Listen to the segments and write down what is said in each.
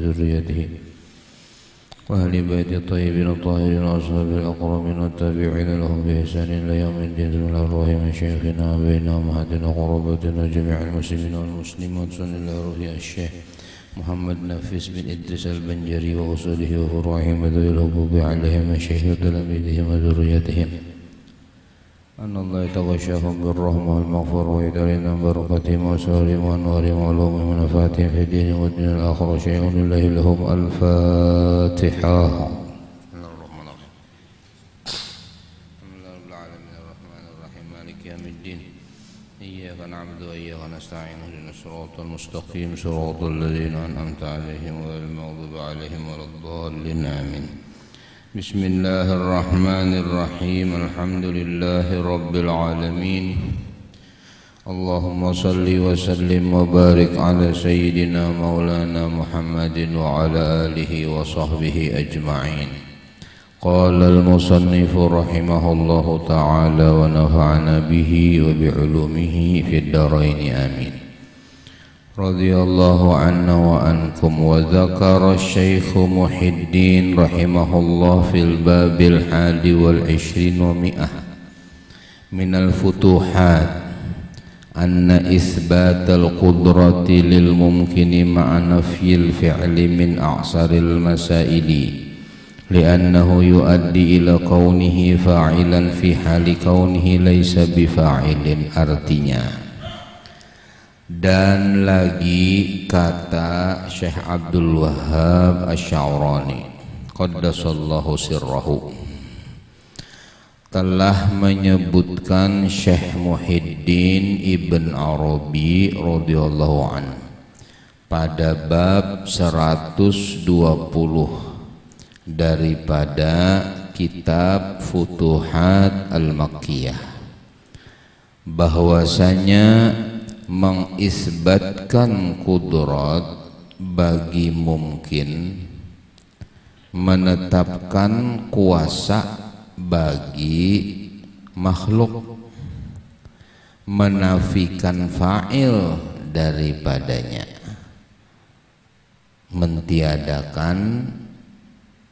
وذريته وأهل بيت الطيبين الطاهرين وأصحاب الأكرمين والتابعين لهم بإحسان إلى يوم الدين. بسم الله الرحمن الرحيم. شيخنا وبين أمهاتنا وقرابتنا جميع المسلمين والمسلمات صلى الله عليه الشيخ محمد نفيس بن إدريس البنجري وأصوله وفروعهم وذوي الحقوق عليهم الشيخ وتلاميذهم وذريتهم أن الله يتغشاهم بالرحمة والمغفرة ويدعينا بركتهم وسرهم وأنوارهم وعلومهم ونفعتهم في الدين والدين الآخرة. شيء لله لهم. الفاتحة. بسم الله الرحمن الرحيم. الحمد لله رب العالمين الرحمن الرحيم مالك يوم الدين إياك نعبد وإياك نستعين اهدنا الصراط المستقيم صراط الذين أنعمت عليهم غير المغضوب عليهم ولا الضالين آمين. بسم الله الرحمن الرحيم. الحمد لله رب العالمين. اللهم صل وسلم وبارك على سيدنا مولانا محمد وعلى آله وصحبه أجمعين. قال المصنف رحمه الله تعالى ونفعنا به وبعلومه في الدارين آمين. رضي الله عنا وعنكم. وذكر الشيخ محي الدين رحمه الله في الباب 21 من الفتوحات أن إثبات القدرة للممكن مع نفي الفعل من أعصر المسائل لأنه يؤدي إلى كونه فاعلا في حال كونه ليس بفاعل. Artinya, dan lagi kata Syekh Abdul Wahhab Asy-Sya'rani qaddasallahu sirrahu telah menyebutkan Syekh Muhyiddin Ibn Arabi radhiyallahu anhu pada bab 120 daripada kitab Futuhat Al-Makkiyah bahwasanya mengisbatkan kudrat bagi mungkin, menetapkan kuasa bagi makhluk, menafikan fa'il daripadanya, mentiadakan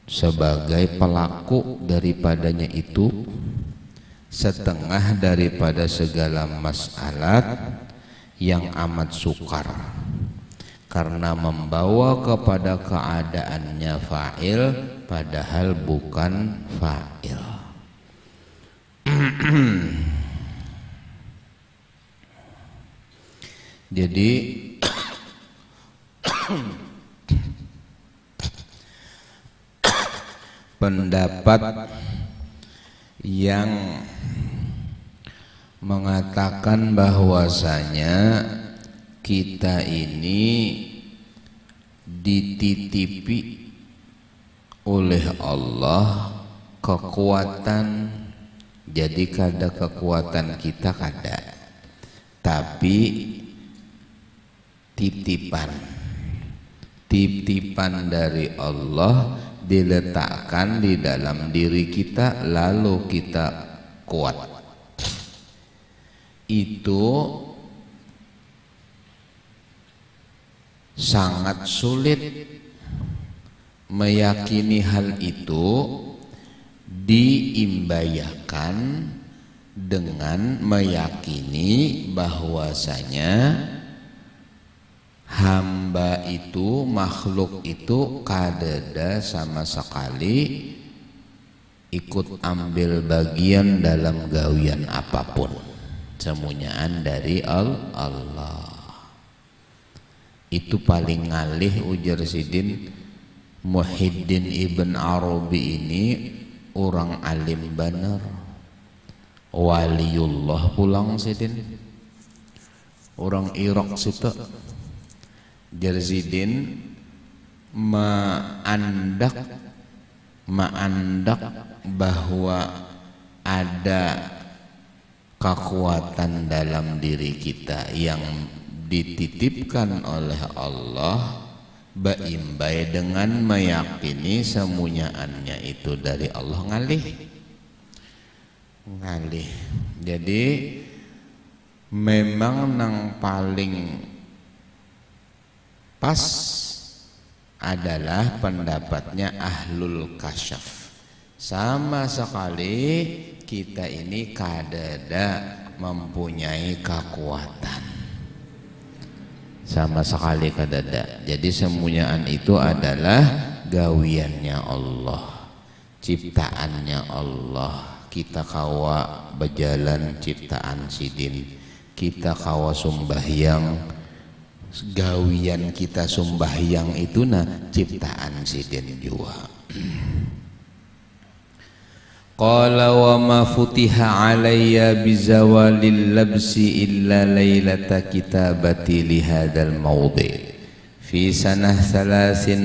sebagai pelaku daripadanya itu setengah daripada segala masalah yang amat sukar karena membawa kepada keadaannya fa'il padahal bukan fa'il. Jadi pendapat yang mengatakan bahwasanya kita ini dititipi oleh Allah kekuatan, jadi kada kekuatan kita kada, tapi titipan dari Allah diletakkan di dalam diri kita lalu kita kuat. Itu sangat sulit meyakini hal itu diimbayakan dengan meyakini bahwasanya hamba itu, makhluk itu kadada sama sekali ikut ambil bagian dalam gawian apapun, semuanyaan dari Allah. Itu paling ngalih ujar Sidin Muhyiddin Ibn Arabi ini orang alim benar, waliullah pulang Sidin, orang Irak situ. Jarzidin ma'andak bahwa ada kekuatan dalam diri kita yang dititipkan oleh Allah, baimbai dengan meyakini semunyaannya itu dari Allah ngalih. Jadi memang nang paling pas adalah pendapatnya ahlul kasyaf. Sama sekali kita ini kadada mempunyai kekuatan, sama sekali kadada. Jadi semuanyaan itu adalah gawiannya Allah, ciptaannya Allah. Kita kawa berjalan ciptaan sidin, kita kawa sumbahyang gawian kita sumbahyang itu ciptaan sidin juga. Qala wa ma futiha alayya bizawalil labsi illa laylata kitabati li hadzal mawdi fi sanah 33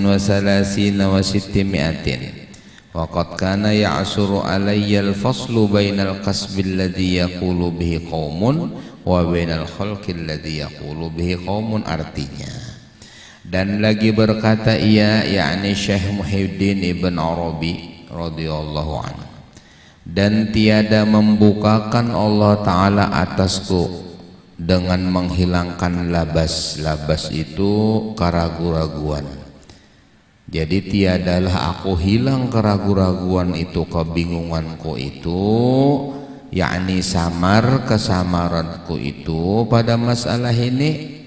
wa 600. Waqad kana ya'suru alayya al-faslu bainal qasbi alladhi yaqulu bihi qaumun wa bainal khalqi alladhi yaqulu bihi qaumun, artinya dan lagi berkata ia, yakni Syekh Muhyiddin Ibn Arabi radhiyallahu anhu, dan tiada membukakan Allah Ta'ala atasku dengan menghilangkan labas. Labas itu keraguan-raguan. Jadi tiadalah aku hilang keraguan-raguan itu, kebingunganku itu, yakni samar kesamaranku itu pada masalah ini,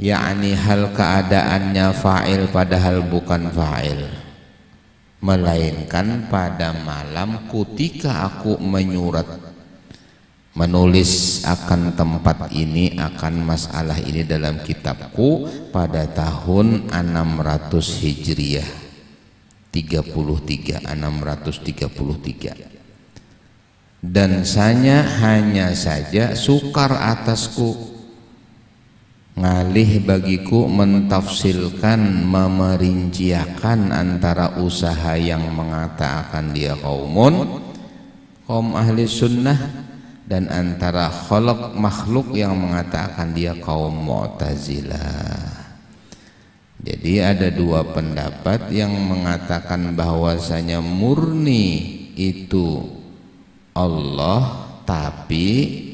yakni hal keadaannya fa'il padahal bukan fa'il, melainkan pada malam ketika aku menulis akan tempat ini, akan masalah ini dalam kitabku pada tahun 600 Hijriah 633, dan hanya saja sukar atasku ngalih bagiku mentafsilkan, memerinciakan antara usaha yang mengatakan dia kaum ahli sunnah dan antara khalaq makhluk yang mengatakan dia kaum Mu'tazilah. Jadi ada dua pendapat yang mengatakan bahwasanya murni itu Allah, tapi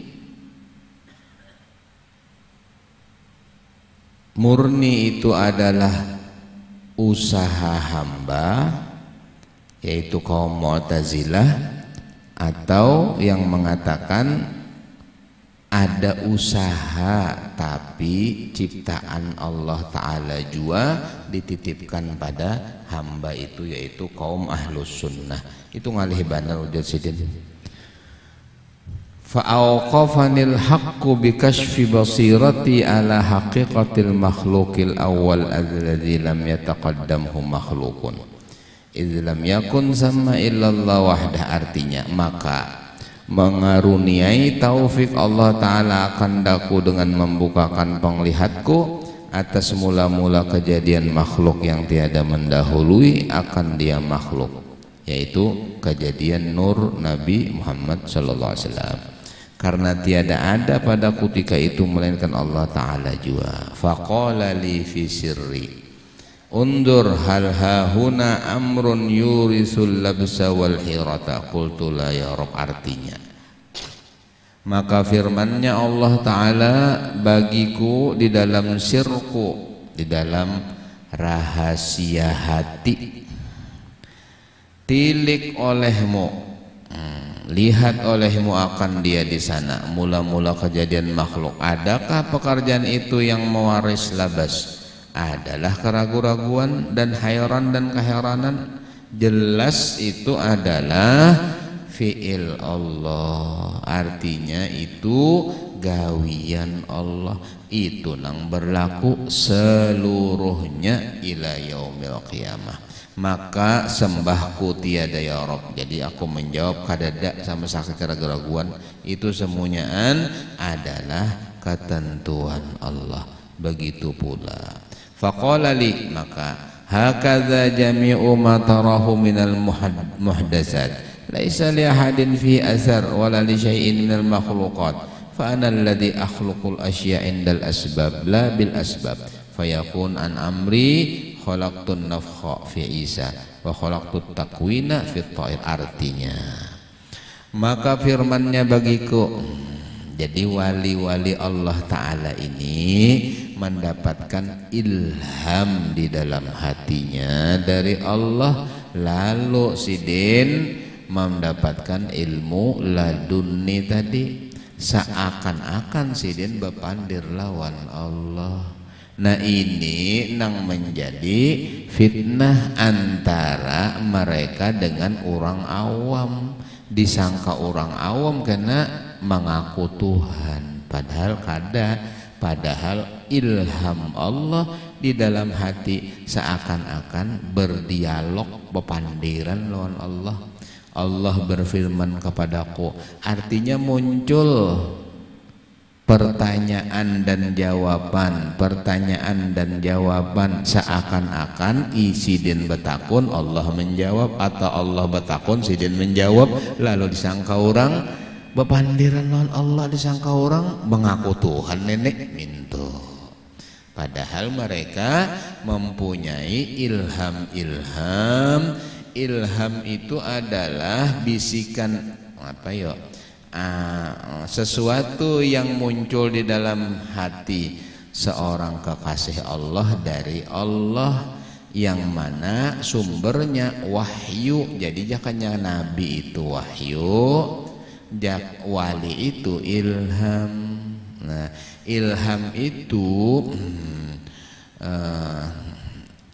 murni itu adalah usaha hamba, yaitu kaum Mu'tazilah, atau yang mengatakan ada usaha tapi ciptaan Allah Ta'ala juga dititipkan pada hamba itu, yaitu kaum ahlus sunnah. Itu ngalih banar ujud sidin. Fa'awqafanil haqqu bikashfi basirati ala haqiqatil makhlukil awal alladhi lam yataqaddamhu makhlukun idlam yakun sama illallah wahdah. Artinya maka mengaruniai taufik Allah Ta'ala akan daku dengan membukakan penglihatku atas mula-mula kejadian makhluk yang tiada mendahului akan dia makhluk, yaitu kejadian nur Nabi Muhammad sallallahu alaihi wasallam, karena tiada ada pada ketika itu melainkan Allah Ta'ala juga. Faqala li fi sirri undur hal hahuna amrun yurisul labsa wal hirata qultu la ya Rabb. Artinya maka firmannya Allah Ta'ala bagiku di dalam sirku, di dalam rahasia hati, tilik olehmu, lihat olehmu akan dia di sana mula-mula kejadian makhluk. Adakah pekerjaan itu yang mewaris labas? Adalah keraguan-raguan dan hayran dan keheranan. Jelas itu adalah fi'il Allah, artinya itu gawian Allah, itu nang berlaku seluruhnya ila yaumil qiyamah. Maka sembahku tiada ya Rabb. Jadi aku menjawab kadada sama sakit keraguan, itu semuanyaan adalah ketentuan Allah. Begitu pula faqala li, maka hakadha jami'u ma tarahu minal muhdasat laisa li ahadin fi athar wala li syai'in minal makhluqat fa ana alladhi akhluqul asya' indal asbab la bil asbab fayakun an amri khalaqtun nafkha fi Isa wa khalaqtut takwina fi ta'ir. Artinya maka firmannya bagiku, jadi wali-wali Allah Ta'ala ini mendapatkan ilham di dalam hatinya dari Allah, lalu sidin mendapatkan ilmu laduni tadi, seakan-akan sidin bepandir lawan Allah. Nah ini nang menjadi fitnah antara mereka dengan orang awam. Disangka orang awam karena mengaku Tuhan, padahal padahal ilham Allah di dalam hati, seakan-akan berdialog bepandiran lawan Allah. Allah berfirman kepadaku, artinya muncul pertanyaan dan jawaban, seakan-akan sidin betakun Allah menjawab, atau Allah betakun sidin menjawab, lalu disangka orang bepandiran lawan Allah, disangka orang mengaku Tuhan nenek minto. Padahal mereka mempunyai ilham itu adalah bisikan sesuatu yang muncul di dalam hati seorang kekasih Allah dari Allah, yang mana sumbernya wahyu. Jadi jangannya nabi itu wahyu, wali itu ilham. Nah ilham itu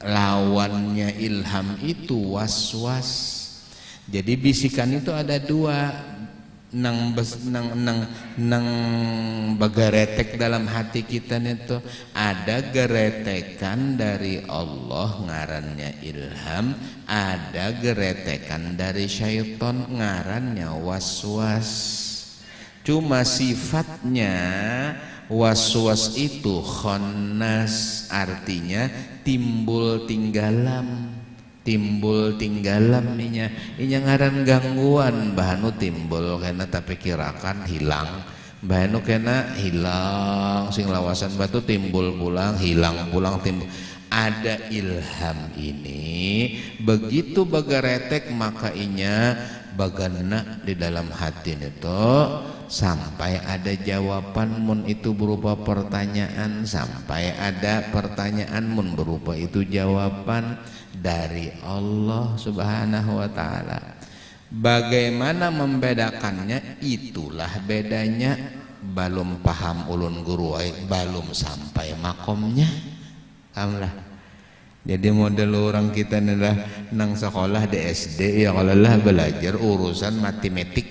lawannya ilham itu waswas. Jadi bisikan itu ada dua, nang bagaretek dalam hati kita itu. Ada geretekan dari Allah ngarannya ilham, ada geretekan dari syaitan ngarannya waswas. Cuma sifatnya waswas itu khannas, artinya timbul tinggalan inya ngaran gangguan. Bahanu timbul kena tapi kirakan hilang, bahanu kena hilang, sing lawasan batu timbul pulang, hilang pulang, timbul. Ada ilham ini begitu bagaretek, maka inya bagana di dalam hati itu sampai ada jawaban mun itu berupa pertanyaan, sampai ada pertanyaan mun berupa itu jawaban dari Allah Subhanahu wa ta'ala. Bagaimana membedakannya? Itulah bedanya. Belum paham ulun guru, belum sampai makomnya. Amlah. Jadi model orang kita adalah nang sekolah di SD ya, kalau lah belajar urusan matematik.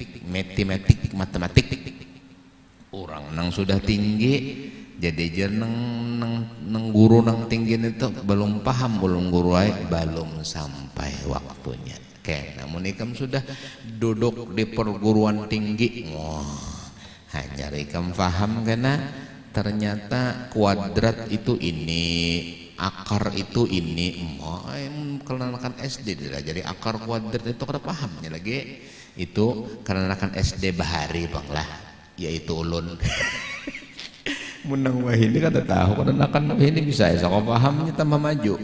Orang nang sudah tinggi, jadi jer nang guru nang tinggi itu belum paham, belum guru belum sampai waktunya. Oke, namun ikam sudah duduk di perguruan tinggi, hanya ikam paham karena ternyata kuadrat itu ini, akar itu ini. Kenakan SD dia jadi akar kuadrat itu kada pahamnya lagi. Itu karena akan SD bahari banglah, yaitu ulun. Menang wah ini kada tahu, karena akan wah ini bisa ya, kau pahamnya tambah maju.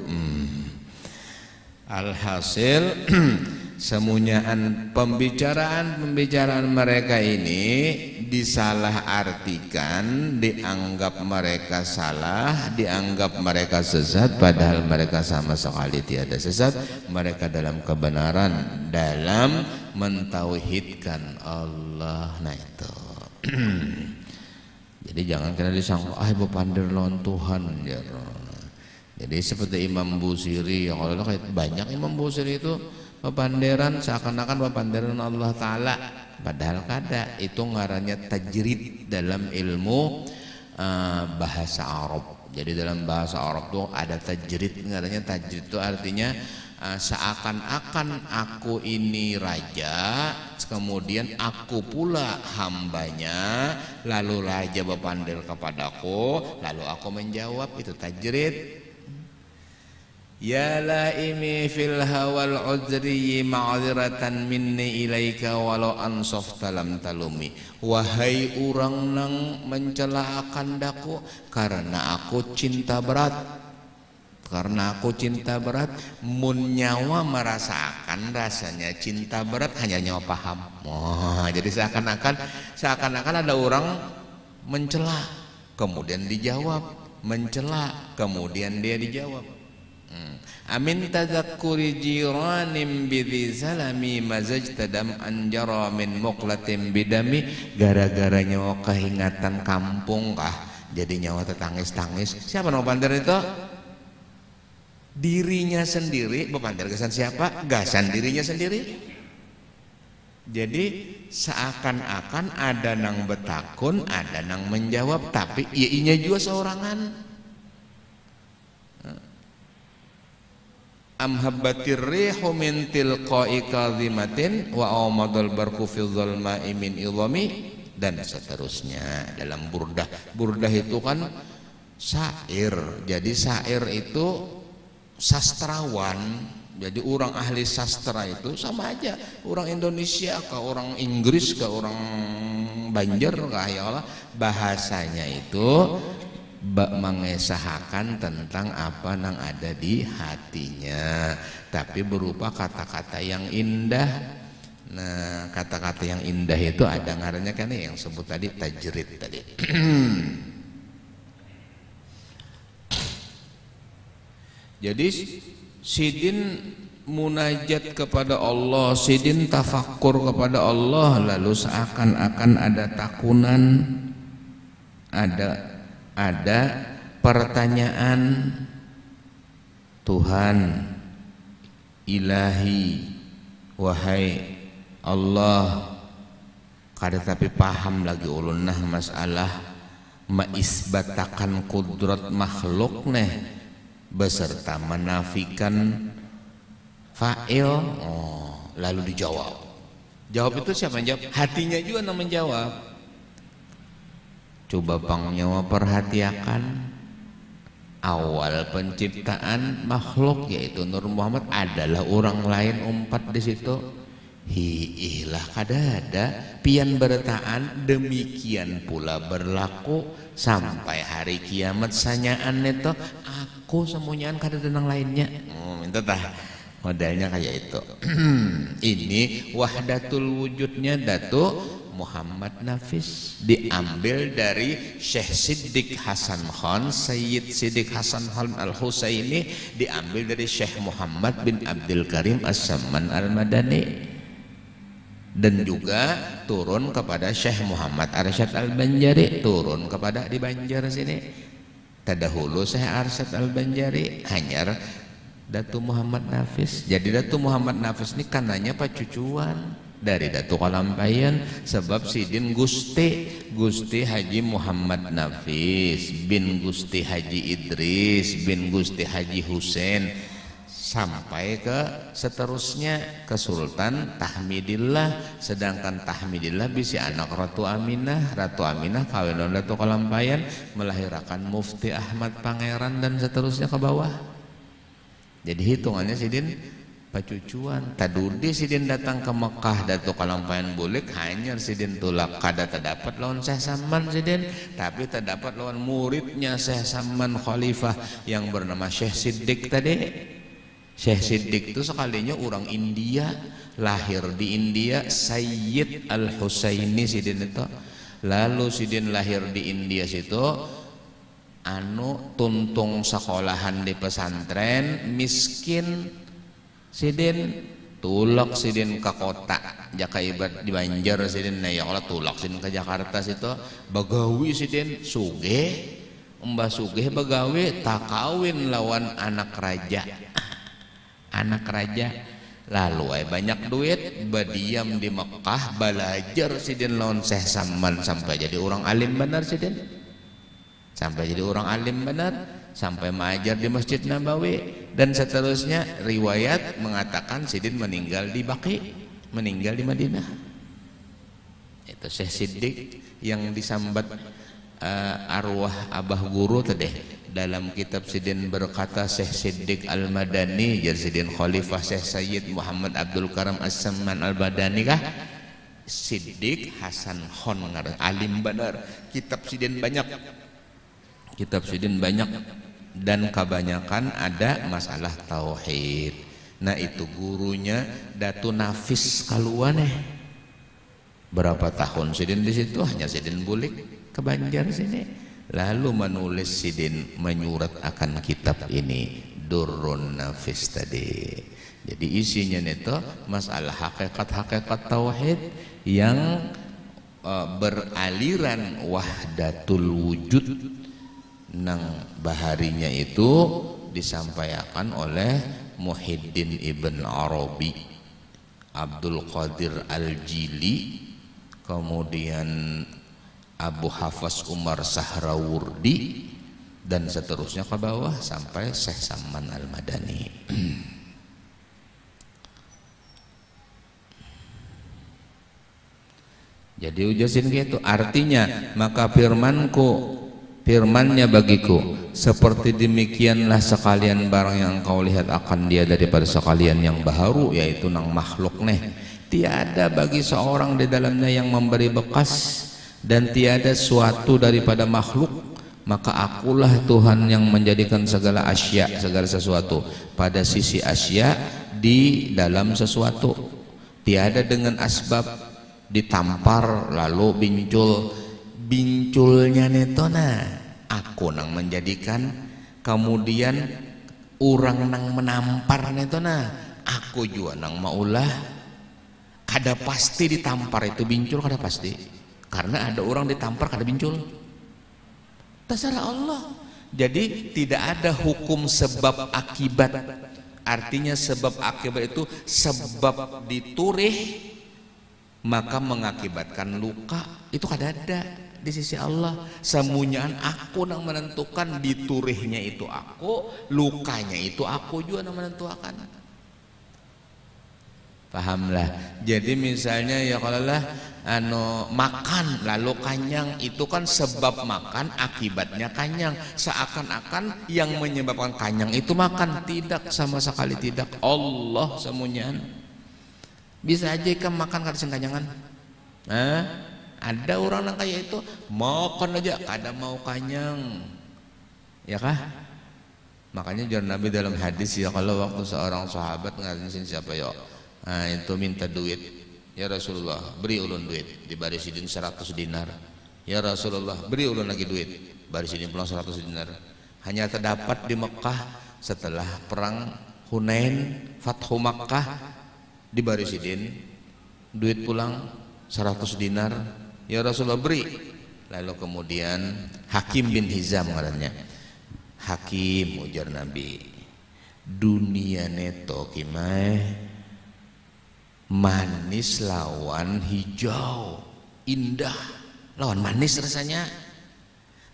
Alhasil semunyaan pembicaraan mereka ini disalahartikan, dianggap mereka salah, dianggap mereka sesat, padahal mereka sama sekali tiada sesat. Mereka dalam kebenaran, dalam mentauhidkan Allah. Nah itu. Jadi jangan kena disangka bepandir lawan Tuhan ya. Jadi seperti Imam Busiri, yang kalau banyak Imam Busiri itu bepandiran seakan-akan bepandiran Allah Ta'ala, padahal kada. Itu ngarannya tajrid dalam ilmu bahasa Arab. Jadi dalam bahasa Arab itu ada tajrid, ngarannya tajrid itu artinya seakan-akan aku ini raja, kemudian aku pula hambanya, lalu raja bepandir kepadaku, lalu aku menjawab. Itu tajrid. Ya laimi fil hawal uzri ma'ziratan minni ilaika walau ansafta lam talumi. Wahai orang nang mencela akan daku karena aku cinta berat. Karena aku cinta berat, mun nyawa merasakan rasanya cinta berat, hanya nyawa paham. Jadi seakan-akan ada orang mencela, kemudian dijawab mencela, kemudian dia dijawab, amin tadzakkuri jiranim bidhi salami mazajtadam anjara min muqlatin bidami, gara-gara nyawa keingatan kampung kah jadi nyawa tetangis-tangis. Siapa nama bandar itu? Dirinya sendiri. Bepandar gasan siapa? Gasan dirinya sendiri. Jadi seakan-akan ada nang betakun, ada nang menjawab, tapi iya juga seorangan. Am habbatir rihu min tilqa'i kadhimatin wa amadul barqu fi dzalma'i min idhami, dan seterusnya dalam burdah. Burdah itu kan syair. Jadi syair itu sastrawan. Jadi orang ahli sastra itu sama aja orang Indonesia ke orang Inggris ke orang Banjar ke ya Allah, bahasanya itu mengesahkan tentang apa yang ada di hatinya, tapi berupa kata-kata yang indah. Nah, kata-kata yang indah itu ada ngarannya kan yang sebut tadi tajrid tadi. Jadi sidin munajat kepada Allah, sidin tafakkur kepada Allah, lalu seakan-akan ada takunan, ada pertanyaan, Tuhan, Ilahi, wahai Allah, kada tapi paham lagi ulun nah masalah maisbatakan kudrat makhluk neh beserta menafikan fa'il. Lalu dijawab. Jawab itu siapa yang jawab? Hatinya juga yang menjawab. Coba bang nyawa perhatiakan awal penciptaan makhluk yaitu Nur Muhammad adalah orang lain umpat di situ. Hiilah kada ada pian bertaan, demikian pula berlaku sampai hari kiamat. Sanyaan itu aku semuanyaan kada tenang lainnya. Minta tah modelnya kayak itu. Ini wahdatul wujudnya Datuk Muhammad Nafis, diambil dari Syekh Siddiq Hasan Khan, Sayyid Siddiq Hasan Khan Al-Husaini, diambil dari Syekh Muhammad bin Abdul Karim As-Samman Al-Madani, dan juga turun kepada Syekh Muhammad Arsyad Al-Banjari, turun kepada di Banjar sini. Tadahulu Syekh Arsyad Al-Banjari hanyar Datu Muhammad Nafis. Jadi Datu Muhammad Nafis ini kananya pacucuan dari Datu Kalampayan, sebab sidin Gusti Haji Muhammad Nafis bin Gusti Haji Idris bin Gusti Haji Husain sampai ke seterusnya ke Sultan Tahmidillah. Sedangkan Tahmidillah bisa anak Ratu Aminah. Ratu Aminah kawinan Datu Kalampayan melahirkan Mufti Ahmad Pangeran dan seterusnya ke bawah. Jadi hitungannya sidin pacucuan. Tadudi sidin datang ke Mekah Datu Kalampayan bulik hanya sidin tulak kada terdapat lawan Syekh Samman sidin, tapi terdapat lawan muridnya Syekh Samman Khalifah yang bernama Syekh Siddiq tadi. Syekh Siddiq itu sekalinya orang India, lahir di India, Sayyid Al-Husaini sidin itu. Lalu sidin lahir di India situ tuntung sekolahan di pesantren, miskin sidin tulak sidin ke kota jaka ibarat di Banjar sidin. Nah ya Allah tulak sidin ke Jakarta situ bagawi sidin sugih, mbah sugih bagawi tak kawin lawan anak raja. Lalu banyak duit, badiam di Mekah belajar sidin lawan Syekh Samman sampai jadi orang alim benar sidin. Sampai jadi orang alim benar, sampai mengajar di Masjid Nabawi dan seterusnya. Riwayat mengatakan sidin meninggal di Baqi, meninggal di Madinah. Itu Syekh Siddiq yang disambat arwah abah guru tadi. Dalam kitab sidin berkata Syekh Siddiq Al-Madani, jadi sidin Khalifah Syekh Sayyid Muhammad Abdul Karim As-Samman Al-Badani kah? Siddiq Hasan Khan, alim benar. Kitab sidin banyak dan kebanyakan ada masalah tauhid. Nah itu gurunya Datu Nafis kaluan berapa tahun sidin di situ, hanya sidin bulik ke Banjar sini. Lalu menulis sidin, menyurat akan kitab ini, Durrun Nafis tadi. Jadi isinya itu masalah hakikat-hakikat tauhid yang beraliran wahdatul wujud nang baharinya itu disampaikan oleh Muhyiddin Ibn Arabi, Abdul Qadir Al-Jili, kemudian Abu Hafaz Umar Sahrawurdi, dan seterusnya ke bawah sampai Syekh Saman Al-Madani. Jadi ujasin gitu, artinya maka firmannya bagiku seperti demikianlah sekalian barang yang kau lihat akan dia daripada sekalian yang baharu, yaitu nang makhluk neh. Tiada bagi seorang di dalamnya yang memberi bekas, dan tiada suatu daripada makhluk, maka akulah Tuhan yang menjadikan segala asya, segala sesuatu pada sisi asya di dalam sesuatu. Tiada dengan asbab ditampar lalu binculnya netona, aku nang menjadikan, kemudian orang nang menampar netona, aku juga nang maulah. Kada pasti ditampar itu bincul, kada pasti, karena ada orang ditampar kada bincul, terserah Allah. Jadi tidak ada hukum sebab akibat, artinya sebab akibat itu sebab diturih maka mengakibatkan luka, itu kada ada di sisi Allah. Semuanya aku nang menentukan, diturihnya itu aku, lukanya itu aku juga nang menentukan. Pahamlah. Jadi misalnya ya kalau lah makan lalu kanyang, itu kan sebab makan akibatnya kanyang, seakan-akan yang menyebabkan kanyang itu makan. Tidak, sama sekali tidak. Allah semuanya. Bisa aja ikan makan kada sing kanyangan. Ada orang yang kayak itu makan aja kada mau kanyang, ya kah? Makanya jangan Nabi dalam hadis ya, kalau waktu seorang sahabat ngasihin siapa ya, itu minta duit, ya Rasulullah beri ulun duit, dibari sidin 100 dinar. Ya Rasulullah beri ulun lagi duit, bari sidin pulang 100 dinar. Hanya terdapat di Mekah setelah perang Hunain, Fathu Makkah, dibari sidin duit pulang 100 dinar. Ya Rasulullah beri. Lalu kemudian Hakim bin Hizam katanya, Hakim, ujar Nabi, dunia neto kimai manis lawan hijau, indah lawan manis rasanya.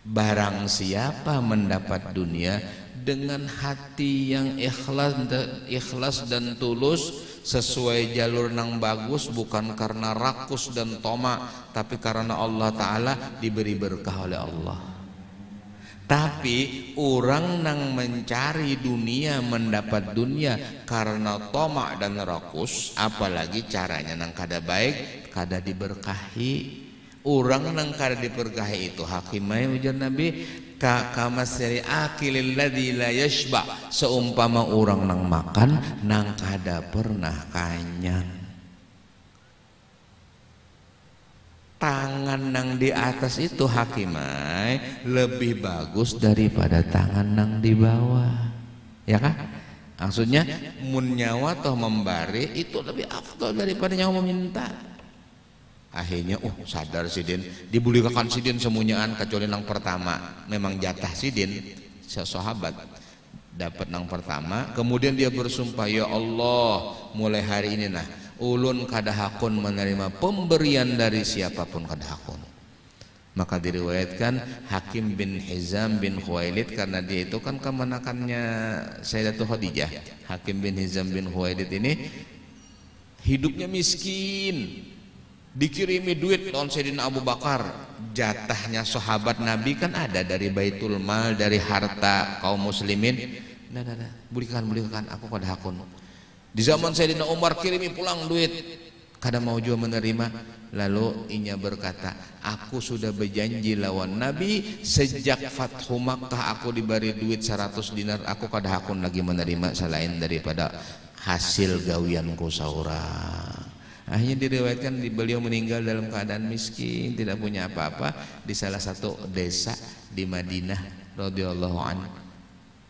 Barang siapa mendapat dunia dengan hati yang ikhlas dan tulus, sesuai jalur nang bagus, bukan karena rakus dan toma, tapi karena Allah Ta'ala, diberi berkah oleh Allah. Tapi orang nang mencari dunia, mendapat dunia karena toma dan rakus, apalagi caranya nang kada baik, kada diberkahi. Orang nang kada diberkahi itu hakimai, ujar Nabi, kamasari akilil ladzi la yashba, seumpama orang nang makan nang kada pernah kanyang. Tangan nang di atas itu hakimai lebih bagus daripada tangan nang di bawah, ya kan? Maksudnya mun nyawa toh memberi itu lebih afdal daripada nyawa meminta. Akhirnya sadar sidin, dibulikakan sidin semuanyaan kecuali nang pertama. Memang jatah sidin sahabat dapat nang pertama, kemudian dia bersumpah, ya Allah, mulai hari ini nah ulun kada hakun menerima pemberian dari siapapun, kada hakun. Maka diriwayatkan Hakim bin Hizam bin Khuwailid, karena dia itu kan kemenakannya Sayyidatul Khadijah. Hakim bin Hizam bin Khuwailid ini hidupnya miskin, dikirimi duit tahun Sayyidina Abu Bakar. Jatahnya sahabat Nabi kan ada dari Baitul Mal, dari harta kaum muslimin. Nah, belikan aku kada hakun. Di zaman Sayyidina Umar kirimi pulang duit, kada mau juga menerima. Lalu inya berkata, aku sudah berjanji lawan Nabi, sejak Fathu Makkah aku diberi duit 100 dinar, aku kada hakun lagi menerima selain daripada hasil gawianku saurang. Akhirnya diriwayatkan beliau meninggal dalam keadaan miskin, tidak punya apa-apa di salah satu desa di Madinah radhiyallahu anhu.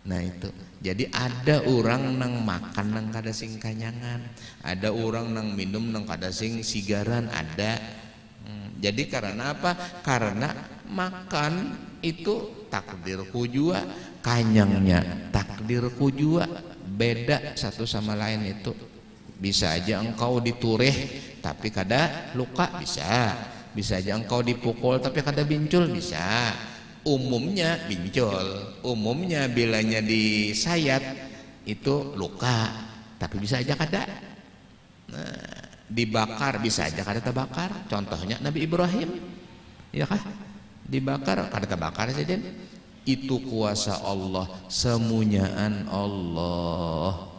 Nah itu, jadi ada orang nang makan nang kada sing kanyangan, ada orang nang minum nang kada sing sigaran, ada. Jadi karena apa? Karena makan itu takdirku jua, kanyangnya takdirku jua, beda satu sama lain itu. Bisa aja engkau ditureh tapi kada luka, bisa aja engkau dipukul tapi kada bincul, bisa. Umumnya bincul, umumnya bilanya disayat itu luka, tapi bisa aja kada. Nah, dibakar bisa aja kada terbakar. Contohnya Nabi Ibrahim, ya kah? Dibakar kada terbakar saja. Itu kuasa Allah, semunyaan Allah.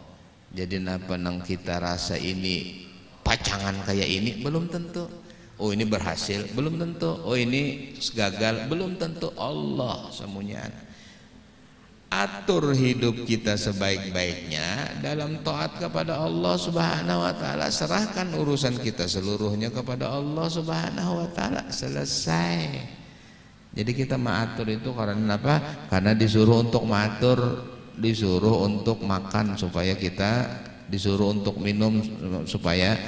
Jadi napa nang kita rasa ini pacangan kayak ini belum tentu. Oh ini berhasil belum tentu. Oh ini gagal belum tentu. Allah semuanya. Atur hidup kita sebaik-baiknya dalam taat kepada Allah Subhanahu wa taala. Serahkan urusan kita seluruhnya kepada Allah Subhanahu wa taala. Selesai. Jadi kita maatur itu karena apa? Karena disuruh untuk maatur, disuruh untuk makan supaya kita, disuruh untuk minum supaya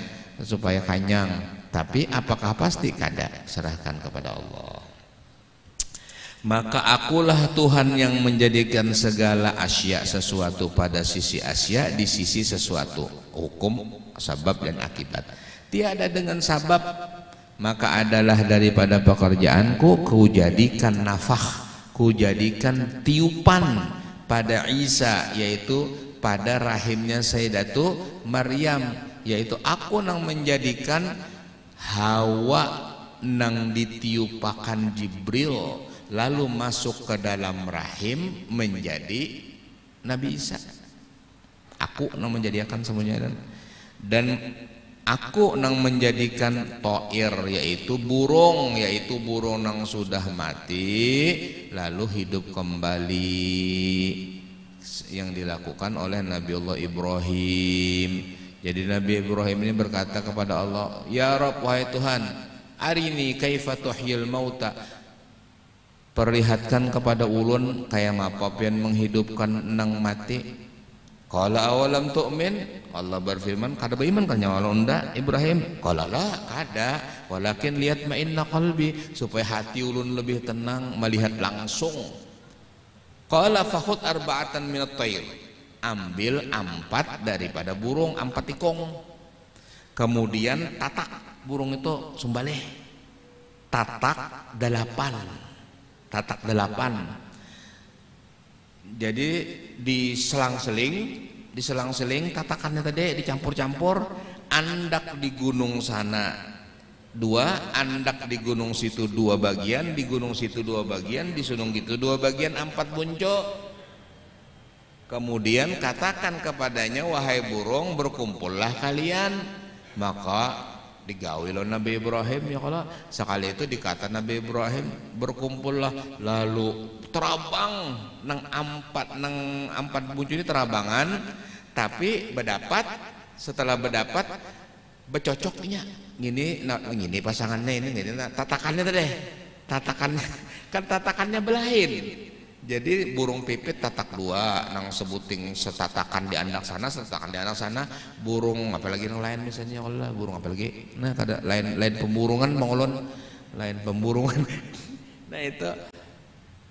kenyang. Tapi apakah pasti? Kada. Serahkan kepada Allah. Maka akulah Tuhan yang menjadikan segala asya, sesuatu pada sisi asya, di sisi sesuatu, hukum sabab dan akibat. Tiada dengan sabab, maka adalah daripada pekerjaanku kujadikan nafah, kujadikan tiupan pada Isa, yaitu pada rahimnya Sayyidatu Maryam, yaitu aku nang menjadikan Hawa nang ditiupakan Jibril lalu masuk ke dalam rahim menjadi Nabi Isa. Aku nang menjadikan semuanya, dan aku nang menjadikan toir, yaitu burung nang sudah mati lalu hidup kembali, yang dilakukan oleh Nabiullah Ibrahim. Jadi Nabi Ibrahim ini berkata kepada Allah, ya Rabb, wahai Tuhan, arini kaifa tuhyil mauta, perlihatkan kepada ulun kayak apa pian menghidupkan nang mati. Qala awalam tu'min, Allah berfirman, kada beriman kan nyawa unda Ibrahim? Qala la, kada, walakin lihat ma'inna qalbi, supaya hati ulun lebih tenang melihat langsung. Qala fakhud arba'atan minat tayr, ambil 4 daripada burung, 4 tikung, kemudian tatak burung itu sumbaleh, tatak 8, tatak 8. Jadi diselang-seling tatakannya tadi dicampur-campur, andak di gunung sana 2, andak di gunung situ 2 bagian, di gunung situ 2 bagian, di sunung gitu 2 bagian, 4 buncuk. Kemudian katakan kepadanya, wahai burung, berkumpullah kalian. Maka digawilah Nabi Ibrahim, ya kalau sekali itu dikata Nabi Ibrahim, berkumpullah, lalu terabang nang 4 buncuk ini terabangan, tapi setelah berdapat becocoknya gini pasangannya ini tatakannya tadi, tatakannya belahin. Jadi burung pipit tatak 2 nang sebuting setatakan di andak sana, setatakan di andak sana. Burung apalagi yang lain misalnya, Allah burung apalagi, nah kada lain pemburungan mongolon, lain pemburungan. Nah itu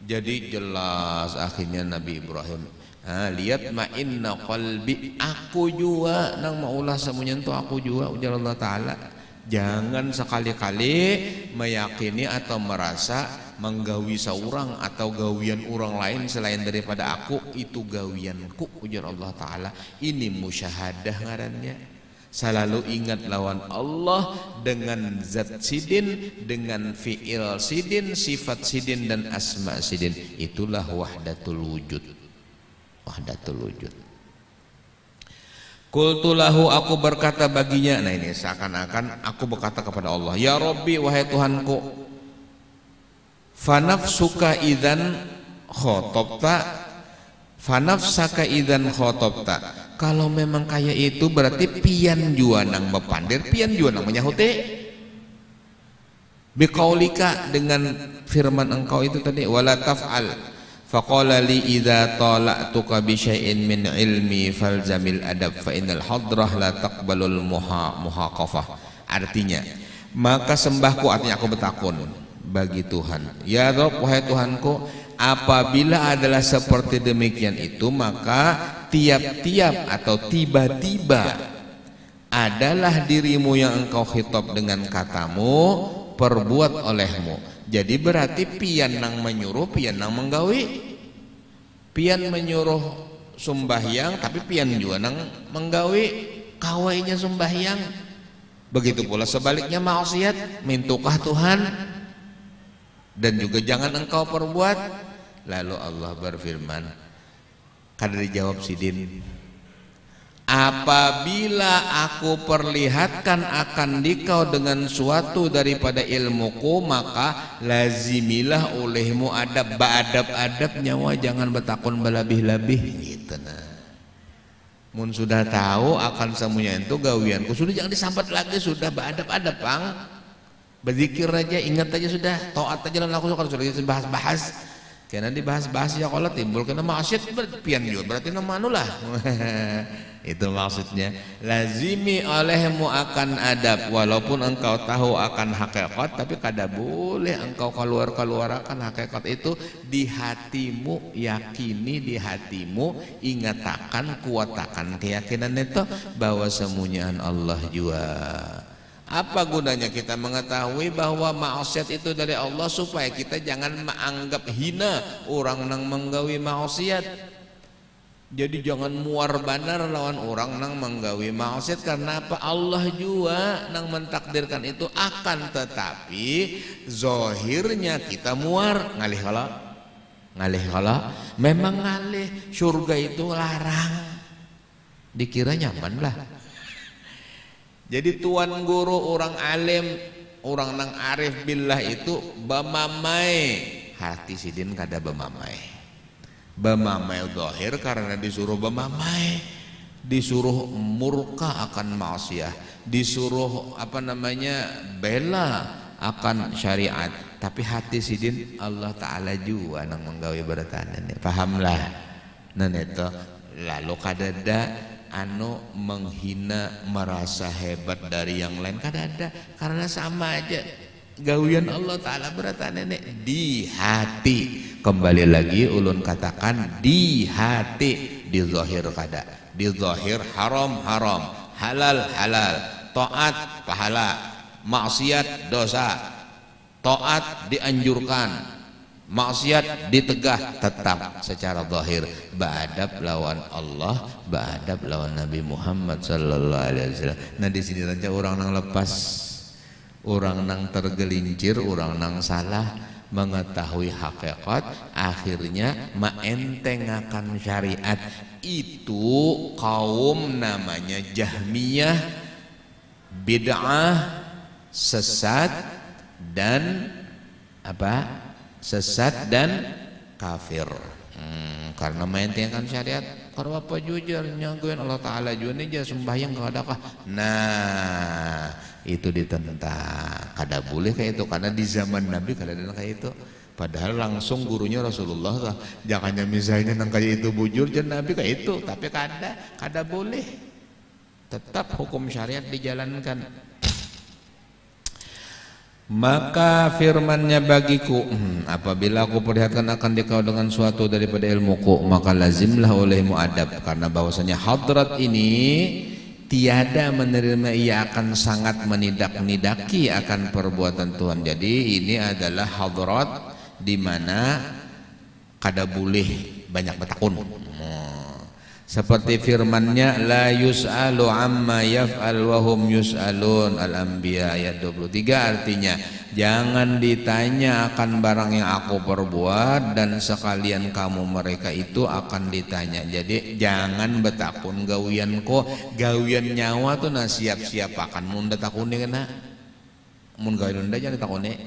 jadi jelas akhirnya Nabi Ibrahim, lihat ma'inna qalbi, aku juga nang maulah semuanya itu aku juga, ujar Allah Ta'ala. Jangan sekali-kali meyakini atau merasa menggawi seorang atau gawian orang lain selain daripada aku itu gawianku, ujar Allah Ta'ala. Ini musyahadah ngarannya. Selalu ingat lawan Allah dengan zat sidin, dengan fi'il sidin, sifat sidin dan asma sidin. Itulah wahdatul wujud. Wahdatul wujud. Qultu lahu, aku berkata baginya. Nah ini seakan-akan aku berkata kepada Allah, ya Rabbi, wahai Tuhanku, fanafsuka idzan khotobta, fanafsaka idzan khotobta, Kalau memang kayak itu berarti pian jua nang bepandir, pian jua nang menyahute. Biqaulika, dengan firman engkau itu tadi, wala taf'al faqala li idza tala'tuka bi syai'in min ilmi falzamil adab fa innal hadrah la taqbalul muhaqafah. Artinya, maka sembahku, artinya aku bertakun bagi Tuhan, ya Rabb, wahai Tuhanku, apabila adalah seperti demikian itu, maka tiap-tiap atau tiba-tiba adalah dirimu yang engkau khitab dengan katamu, perbuat olehmu. Jadi berarti pian nang menyuruh, pian nang menggawi. Pian menyuruh sembahyang, tapi pian juga nang menggawi kawainya sembahyang. Begitu pula sebaliknya maksiat, mintukah Tuhan dan juga jangan engkau perbuat. Lalu Allah berfirman, kada dijawab Sidin, apabila aku perlihatkan akan dikau dengan suatu daripada ilmuku, maka lazimilah olehmu adab, adab nyawa, jangan bertakun berlebih-lebih gitu. Nah, mun sudah tahu akan semuanya itu gawianku, sudah jangan disambat lagi, sudah beradab-adab Bang, berzikir aja, ingat aja sudah, taat aja dan laku, kalau sudah bahas-bahas karena dibahas-bahas ya kalau timbul kena maksiat berpian juga, berarti nama anu lah. Itu maksudnya, lazimi olehmu akan adab, walaupun engkau tahu akan hakikat, tapi kada boleh engkau keluar akan hakikat itu di hatimu, yakini di hatimu, ingatakan, kuatakan keyakinan itu bahwa semuanyaan Allah jua. Apa gunanya kita mengetahui bahwa maksiat itu dari Allah, supaya kita jangan menganggap hina orang nang menggawi maksiat. Jadi jangan muar banar lawan orang nang menggawi maksiat, karena apa? Allah juga nang mentakdirkan itu akan, tetapi zohirnya kita muar ngalih kala memang ngalih. Surga itu larang, dikira nyaman lah. Jadi tuan guru orang alim, orang nang arif billah itu bamamai, hati Sidin kada bamamai. Bamamai zahir karena disuruh bamamai, disuruh murka akan maksiat, disuruh apa namanya bela akan syariat, tapi hati Sidin Allah Ta'ala juga nang menggawe beratan ini, pahamlah. Nah itu lalu kadada anu menghina, merasa hebat dari yang lain, kada ada, karena sama aja gawian Allah Ta'ala beratan ini di hati. Kembali lagi ulun katakan di hati, di zahir kada, di zahir haram, halal, taat pahala, maksiat dosa, taat dianjurkan, maksiat ditegah, tetap secara zahir beadab lawan Allah, beadab lawan Nabi Muhammad sallallahu alaihi wasallam. Nah di sini saja orang nang lepas, orang nang tergelincir, orang nang salah mengetahui hakikat, akhirnya menentengkan syariat. Itu kaum namanya Jahmiyah, bid'ah, sesat dan apa? Sesat dan kafir. Karena menentengkan syariat. Kalau apa jujur nyaguin Allah Ta'ala juga nih sembahyang kadakah. Nah itu ditentang, kada boleh kayak itu, karena di zaman Nabi kada ada kayak itu. Padahal langsung gurunya Rasulullah lah, jangannya misalnya nang kayak itu bujur dan Nabi kayak itu, tapi kada boleh. Tetap hukum syariat dijalankan. Maka firmannya bagiku, apabila aku perlihatkan akan dikau dengan suatu daripada ilmuku, maka lazimlah olehmu adab, karena bahwasanya hadrat ini tiada menerima, ia akan sangat menidak-nidaki akan perbuatan Tuhan. Jadi ini adalah hadrat di mana kada boleh banyak bertakun. Seperti firman-Nya la yus'alu amma yaf'al wa hum yus'alun, Al-Anbiya ayat 23, artinya jangan ditanya akan barang yang aku perbuat dan sekalian kamu mereka itu akan ditanya. Jadi jangan betakun gawianku, gawian nyawa tuh nah siap-siap akan mun betakune kena. Mun gawian unda jangan ditakune.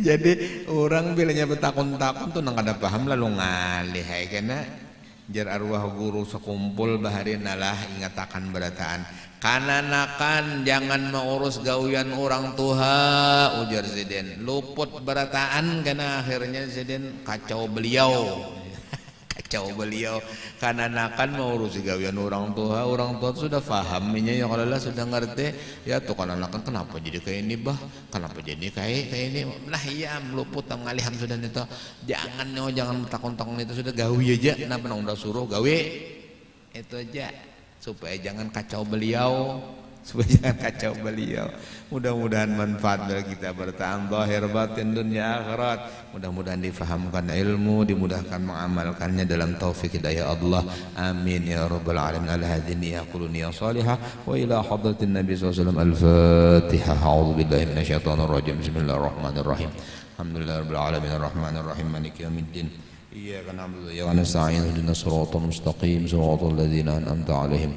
Jadi orang bilanya betakun-takun tuh nang kada paham lalu ngalih kena. jar arwah guru sekumpul bahari nalah ingatakan berataan kananakan jangan mengurus gawian orang tua ujar Zidin luput berataan karena akhirnya Zidin kacau beliau kananakan mengurus gawian orang tua sudah paham ini ya kalau sudah ngerti ya tuh kananakan kenapa jadi kayak ini bah kenapa jadi kayak ini nah iya luput ngalihan sudah itu jangan takon-takon itu sudah gawi aja kenapa udah suruh gawi itu aja supaya jangan kacau beliau mudah-mudahan manfaat bagi kita bertahan zahir batin dunia akhirat mudah-mudahan difahamkan ilmu dimudahkan mengamalkannya dalam taufik hidayah Allah amin ya rabbal alamin ala hadhihi yaquluni ya salihah wa ila hadratin nabi sallallahu alaihi wasallam al-fatihah a'udzu billahi minasyaitonir rajim bismillahirrahmanirrahim alhamdulillahirabbil alamin arrahmanir rahim maliki yaumiddin iyyaka na'budu wa iyyaka nasta'in ihdinas siratal mustaqim siratal ladzina an'amta 'alaihim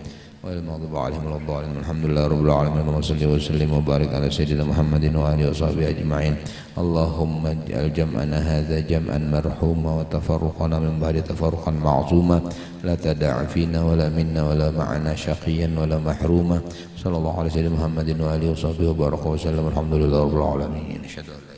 ghairil maghdubi 'alaihim waladdallin alhamdulillahirabbil alamin wa salli wa sallim wa barik ala sayyidina Muhammadin wa alihi washabihi ajma'in Allahumma ij'al jam'ana hadza jam'an marhuma wa tafarruqana min ba'di tafarruqan ma'suma la tada'a fina wa la minna wa la ma'ana shaqiyan wa la mahruma sallallahu alaihi wasallam Muhammadin wa alihi washabihi wa baraka wa sallam alhamdulillahirabbil alamin